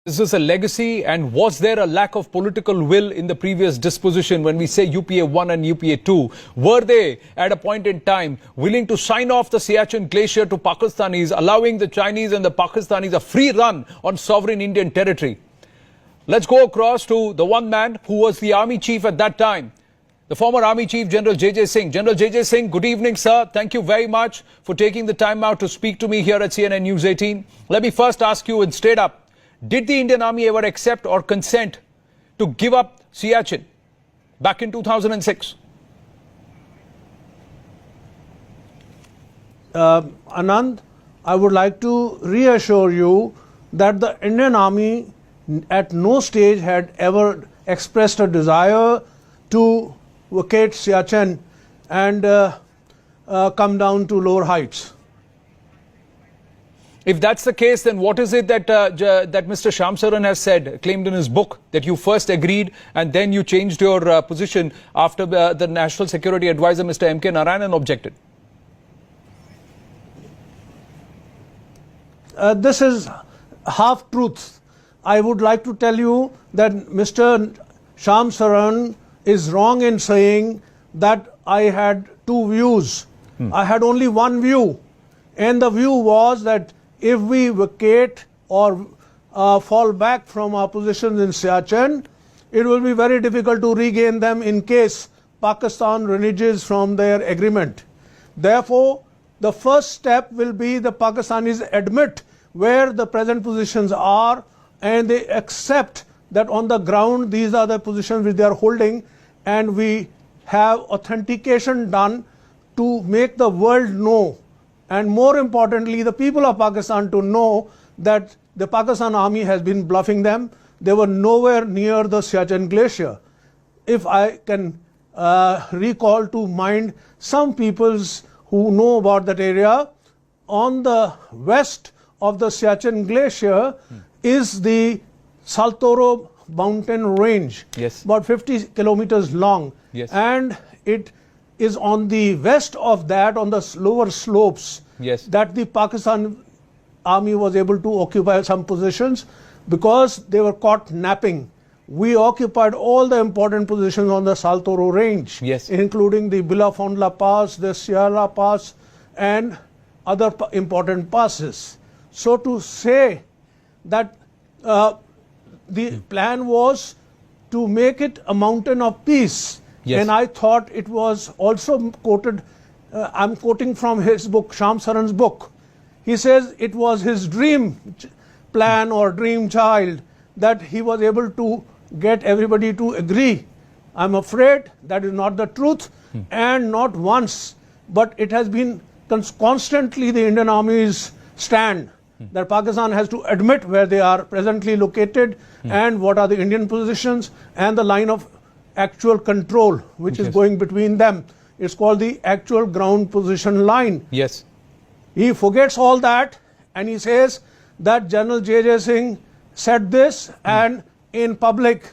Is this a legacy, and was there a lack of political will in the previous disposition when we say UPA 1 and UPA 2? Were they, at a point in time, willing to sign off the Siachen Glacier to Pakistanis, allowing the Chinese and the Pakistanis a free run on sovereign Indian territory? Let's go across to the one man who was the army chief at that time, the former Army Chief General J.J. Singh. General J.J. Singh, good evening, sir. Thank you very much for taking the time out to speak to me here at CNN News 18. Let me first ask you in straight up, did the Indian Army ever accept or consent to give up Siachen back in 2006? Anand, I would like to reassure you that the Indian Army at no stage had ever expressed a desire to vacate Siachen and come down to lower heights. If that's the case, then what is it that that Mr. Shyam Saran has said, claimed in his book, that you first agreed and then you changed your position after the National Security Advisor, Mr. M.K. Narayanan, objected? This is half-truth. I would like to tell you that Mr. Shyam Saran is wrong in saying that I had two views. I had only one view, and the view was that if we vacate or fall back from our positions in Siachen, it will be very difficult to regain them in case Pakistan reneges from their agreement. Therefore, the first step will be the Pakistanis admit where the present positions are and they accept that on the ground these are the positions which they are holding, and we have authentication done to make the world know, and more importantly the people of Pakistan to know, that the Pakistan Army has been bluffing them. They were nowhere near the Siachen Glacier. If I can recall to mind some peoples who know about that area, on the west of the Siachen Glacier is the Saltoro mountain range, yes, about 50 kilometers long, yes, and it is on the west of that, on the lower slopes, yes, that the Pakistan Army was able to occupy some positions because they were caught napping. We occupied all the important positions on the Saltoro range, yes, including the Bilafondla Pass, the Sierra Pass, and other important passes. So to say that the plan was to make it a mountain of peace, yes, and I thought it was also quoted, I'm quoting from his book, Shyam Saran's book. He says it was his dream plan or dream child that he was able to get everybody to agree. I'm afraid that is not the truth, and not once, but it has been constantly the Indian Army's stand that Pakistan has to admit where they are presently located and what are the Indian positions and the line of actual control which is going between them. It's called the actual ground position line. yes. He forgets all that and he says that General J.J. Singh said this and in public.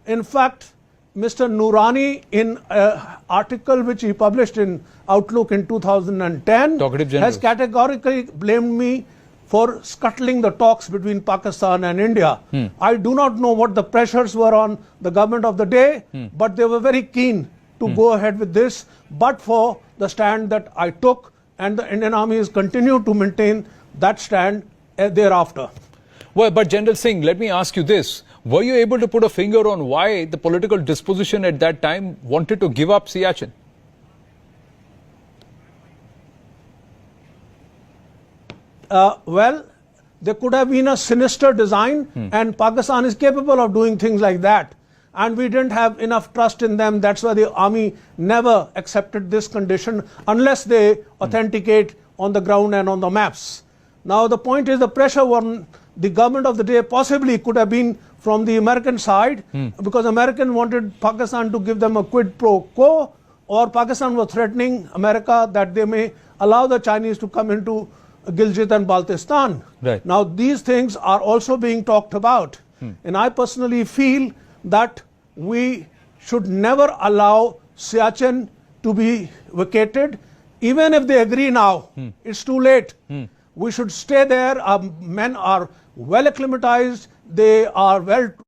In fact, Mr. Noorani, in an article which he published in Outlook in 2010, has categorically blamed me for scuttling the talks between Pakistan and India. I do not know what the pressures were on the government of the day, but they were very keen to go ahead with this, but for the stand that I took, and the Indian Army has continued to maintain that stand thereafter. Well, but General Singh, let me ask you this. Were you able to put a finger on why the political disposition at that time wanted to give up Siachen? Well, there could have been a sinister design, and Pakistan is capable of doing things like that. And we didn't have enough trust in them. That's why the army never accepted this condition unless they authenticate on the ground and on the maps. Now, the point is the pressure on the government of the day possibly could have been from the American side, because American wanted Pakistan to give them a quid pro quo, or Pakistan was threatening America that they may allow the Chinese to come into Gilgit and Baltistan. Right. Now, these things are also being talked about. And I personally feel that we should never allow Siachen to be vacated. Even if they agree now, it's too late. We should stay there. Our men are well acclimatized. they are well